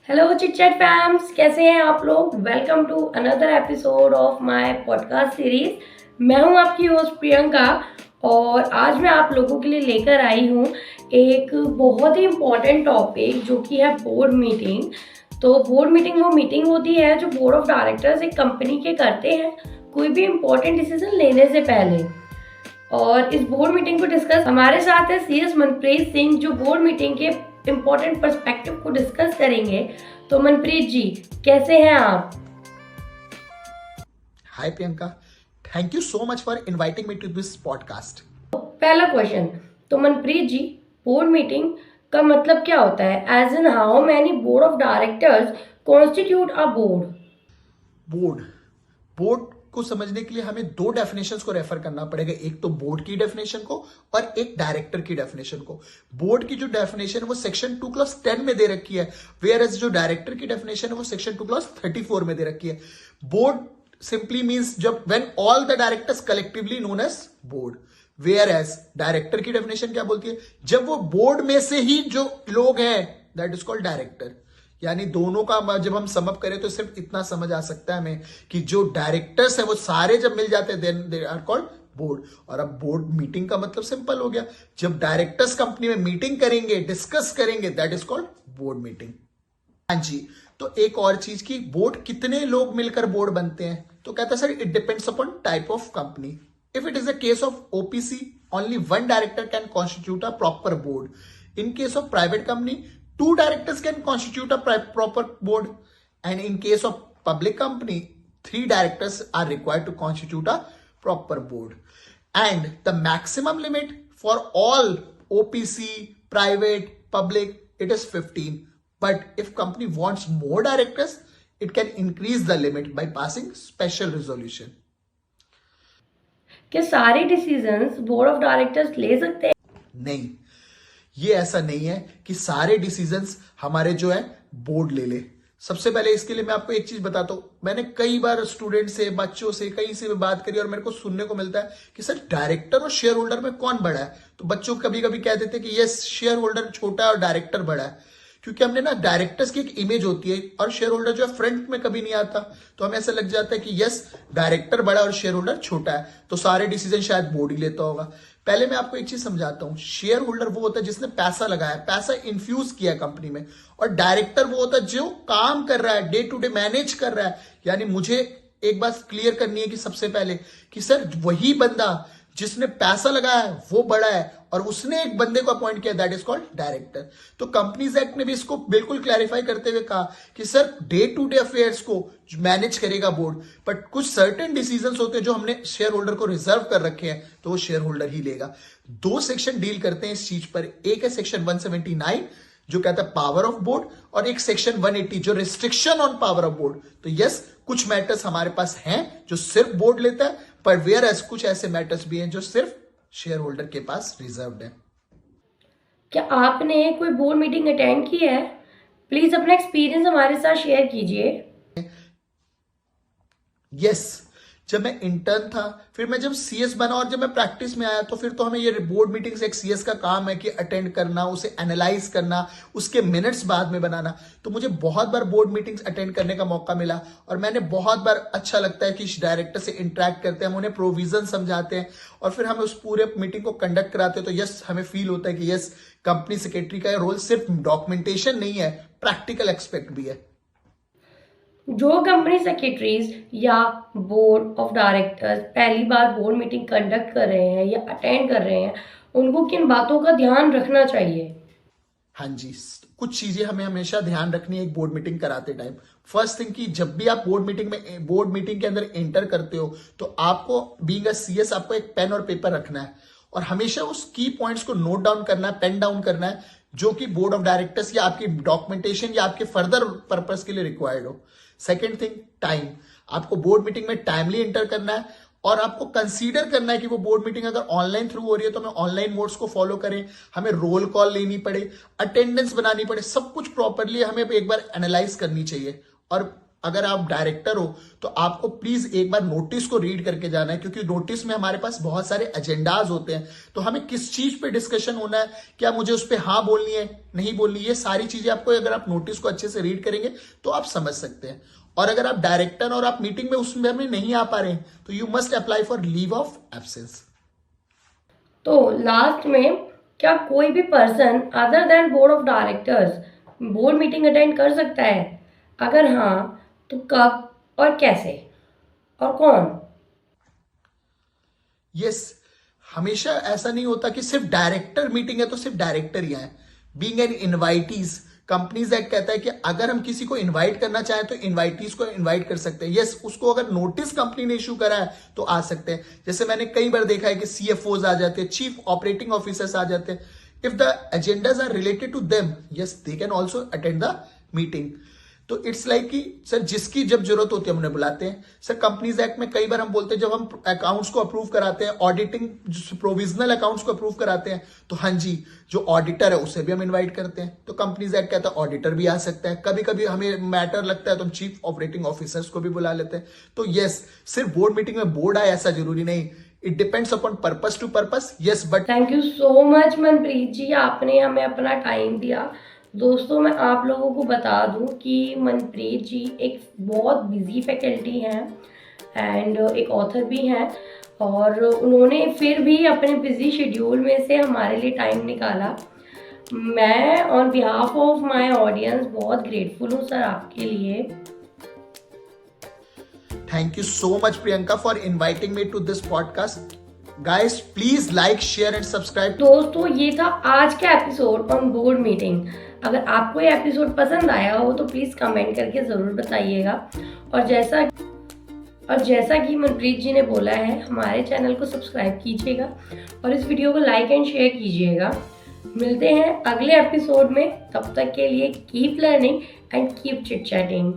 Hello chit chat fams, कैसे हैं आप लोग। Welcome to another episode of my podcast series. मैं हूं आपकी होस्ट प्रियंका और आज मैं आप लोगों के लिए लेकर आई हूं एक बहुत ही इम्पॉर्टेंट टॉपिक जो कि है बोर्ड मीटिंग। तो बोर्ड मीटिंग वो मीटिंग होती है जो बोर्ड ऑफ डायरेक्टर्स एक कंपनी के करते हैं कोई भी इम्पोर्टेंट डिसीजन लेने से पहले। और इस बोर्ड मीटिंग को डिस्कस हमारे साथ है सीएस मनप्रीत सिंह जो बोर्ड मीटिंग के इम्पोर्टेंट पर्सपेक्टिव को डिस्कस करेंगे। तो मनप्रीत जी, कैसे हैं आप? Hi Priyanka, thank you so much for inviting me to this podcast. पहला क्वेश्चन, तो मनप्रीत जी, बोर्ड मीटिंग का मतलब क्या होता है? As in how many board of directors constitute a board? Board board को समझने के लिए हमें दो डेफिनेशंस को रेफर करना पड़ेगा, एक तो बोर्ड की डेफिनेशन को और एक डायरेक्टर की डेफिनेशन को। बोर्ड की जो डेफिनेशन वो सेक्शन 2 क्लॉज 10 में दे रखी है, वेयर एज जो डायरेक्टर की डेफिनेशन है वो सेक्शन 2 क्लॉज 34 में दे रखी है। बोर्ड सिंपली मीन्स जब when all the directors collectively known as board, whereas director की डेफिनेशन क्या बोलती है, जब वो बोर्ड में से ही जो लोग हैं दैट इज कॉल्ड डायरेक्टर। यानी दोनों का जब हम समअप करें तो सिर्फ इतना समझ आ सकता है हमें कि जो डायरेक्टर्स है वो सारे जब मिल जाते हैं then they are called board. और अब बोर्ड मीटिंग का मतलब सिंपल हो गया, जब डायरेक्टर्स कंपनी में मीटिंग करेंगे, डिस्कस करेंगे, that is called board meeting. हाँ जी, तो एक और चीज की, बोर्ड कितने लोग मिलकर बोर्ड बनते हैं, तो कहता है sir it depends upon type of company. If it is a case of OPC, only one director can constitute a proper board. In case of private company, two directors can constitute a proper board, and in case of public company, 3 directors are required to constitute a proper board. And the maximum limit for all OPC, private, public, it is 15. But if company wants more directors, it can increase the limit by passing special resolution. क्या सारे decisions board of directors ले सकते हैं? नहीं, ये ऐसा नहीं है कि सारे डिसीजंस हमारे जो है बोर्ड ले ले। सबसे पहले इसके लिए मैं आपको एक चीज बताता हूं, मैंने कई बार स्टूडेंट से, बच्चों से, कहीं से भी बात करी और मेरे को सुनने को मिलता है कि सर डायरेक्टर और शेयर होल्डर में कौन बड़ा है। तो बच्चों कभी कभी कह देते हैं कि यस शेयर होल्डर छोटा है और डायरेक्टर बड़ा है, क्योंकि हमने ना डायरेक्टर्स की एक इमेज होती है और शेयर होल्डर जो है फ्रंट में कभी नहीं आता, तो हमें ऐसा लग जाता है कि यस डायरेक्टर बड़ा और शेयर होल्डर छोटा है, तो सारे डिसीजन शायद बोर्ड ही लेता होगा। पहले मैं आपको एक चीज समझाता हूं, शेयर होल्डर वो होता है जिसने पैसा लगाया, पैसा इन्फ्यूज किया कंपनी में, और डायरेक्टर वो होता है जो काम कर रहा है, डे टू डे मैनेज कर रहा है। यानी मुझे एक बात क्लियर करनी है कि सबसे पहले कि सर वही बंदा जिसने पैसा लगाया है वो बड़ा है और उसने एक बंदे को अपॉइंट किया, दैट इज कॉल्ड डायरेक्टर। तो कंपनीज एक्ट ने भी इसको बिल्कुल क्लैरिफाई करते हुए कहा कि sir day to day affairs को मैनेज करेगा बोर्ड, बट कुछ सर्टेन डिसीजंस होते हैं जो हमने शेयर होल्डर को रिजर्व कर रखे हैं तो वो शेयर होल्डर ही लेगा। 2 सेक्शन डील करते हैं इस चीज पर, एक है सेक्शन 179 जो कहता है पावर ऑफ बोर्ड, और एक सेक्शन 180 जो restriction on power of board. तो यस, कुछ मैटर्स हमारे पास हैं जो सिर्फ बोर्ड लेता है, पर वेयर एज कुछ ऐसे मैटर्स भी हैं जो सिर्फ शेयर होल्डर के पास रिजर्व्ड है। क्या आपने कोई बोर्ड मीटिंग अटेंड की है? प्लीज अपना एक्सपीरियंस हमारे साथ शेयर कीजिए। यस, जब मैं इंटर्न था, फिर मैं जब सीएस बना और जब मैं प्रैक्टिस में आया, तो फिर तो हमें ये बोर्ड मीटिंग्स एक सीएस का काम है कि अटेंड करना, उसे एनालाइज करना, उसके मिनट्स बाद में बनाना। तो मुझे बहुत बार बोर्ड मीटिंग्स अटेंड करने का मौका मिला और मैंने बहुत बार अच्छा लगता है कि डायरेक्टर से इंटरेक्ट करते हैं, हम उन्हें प्रोविजन समझाते हैं और फिर हम उस पूरे मीटिंग को कंडक्ट कराते हैं। तो यस, हमें फील होता है कि यस कंपनी सेक्रेटरी का रोल सिर्फ डॉक्यूमेंटेशन नहीं है, प्रैक्टिकल एक्सपेक्ट भी है। जो कंपनी सेक्रेटरीज या बोर्ड ऑफ डायरेक्टर्स पहली बार बोर्ड मीटिंग कंडक्ट कर रहे हैं या अटेंड कर रहे हैं, उनको किन बातों का ध्यान रखना चाहिए? हाँ जी, कुछ चीजें हमें हमेशा ध्यान रखनी है एक बोर्ड मीटिंग कराते टाइम। फर्स्ट थिंग कि जब भी आप बोर्ड मीटिंग के अंदर एंटर करते हो तो आपको बीइंग अ सीएस आपको एक पेन और पेपर रखना है और हमेशा उस की पॉइंट्स को नोट डाउन करना है, पेन डाउन करना है, जो कि बोर्ड ऑफ डायरेक्टर्स या आपकी डॉक्यूमेंटेशन या आपके फर्दर पर्पस के लिए रिक्वायर्ड हो। Second thing, time. आपको बोर्ड मीटिंग में टाइमली एंटर करना है और आपको कंसीडर करना है कि वो बोर्ड मीटिंग अगर ऑनलाइन थ्रू हो रही है तो हमें ऑनलाइन मोड्स को फॉलो करें, हमें रोल कॉल लेनी पड़े, अटेंडेंस बनानी पड़े, सब कुछ प्रॉपरली हमें एक बार एनालाइज करनी चाहिए। और अगर आप डायरेक्टर हो तो आपको प्लीज एक बार नोटिस को रीड करके जाना है, क्योंकि नोटिस में हमारे पास बहुत सारे एजेंडाज होते हैं। तो हमें किस चीज पे डिस्कशन होना है, क्या मुझे उस पर हाँ बोलनी है, नहीं बोलनी, ये सारी चीजें आपको अगर आप नोटिस को अच्छे से रीड करेंगे तो आप समझ सकते हैं। और अगर आप डायरेक्टर और आप मीटिंग में उसमें हमें नहीं आ पा रहे हैं तो you must apply for leave of absence. तो लास्ट में क्या कोई भी person other than board of directors board meeting attend कर सकता है? अगर हाँ तो कब और कैसे और कौन? यस, हमेशा ऐसा नहीं होता कि सिर्फ डायरेक्टर मीटिंग है तो सिर्फ डायरेक्टर ही आए। Being an invitees, companies act कहता है कि अगर हम किसी को इनवाइट करना चाहें तो इनवाइटीज को इनवाइट कर सकते हैं। यस, उसको अगर नोटिस कंपनी ने इशू करा है तो आ सकते हैं। जैसे मैंने कई बार देखा है कि सीएफओज आ जाते हैं, चीफ ऑपरेटिंग ऑफिसर्स आ जाते हैं। If the agendas are related to them, yes they can also attend the meeting. तो इट्स लाइक कि सर जिसकी जब जरूरत होती है हम उन्हें बुलाते हैं। सर कंपनीज एक्ट में कई बार हम बोलते हैं जब हम अकाउंट्स को अप्रूव कराते हैं, ऑडिटिंग प्रोविजनल अकाउंट्स को अप्रूव कराते हैं, तो हाँ जी जो ऑडिटर है उसे भी हम इनवाइट करते हैं। तो कंपनीज एक्ट कहता है ऑडिटर भी आ सकता है। कभी कभी हमें मैटर लगता है तो हम चीफ ऑपरेटिंग ऑफिसर्स को भी बुला लेते हैं। तो यस, सिर्फ बोर्ड मीटिंग में बोर्ड आए ऐसा जरूरी नहीं। It depends upon purpose to purpose. Yes but thank you so much Manpreet ji, आपने हमें अपना टाइम दिया। दोस्तों मैं आप लोगों को बता दूं कि मनप्रीत जी एक बहुत बिजी फैकल्टी हैं एंड एक ऑथर भी हैं, और उन्होंने फिर भी अपने बिजी शेड्यूल में से हमारे लिए टाइम निकाला। मैं on behalf of my audience बहुत ग्रेटफुल हूँ सर आपके लिए। Thank you so much Priyanka for inviting me to this podcast. Guys please like share and subscribe. दोस्तों ये था आज का एपिसोड ऑन बोर्ड मीटिंग। अगर आपको ये एपिसोड पसंद आया हो तो प्लीज़ कमेंट करके ज़रूर बताइएगा। और जैसा कि मनप्रीत जी ने बोला है, हमारे चैनल को सब्सक्राइब कीजिएगा और इस वीडियो को लाइक एंड शेयर कीजिएगा। मिलते हैं अगले एपिसोड में, तब तक के लिए keep learning and keep chit chatting.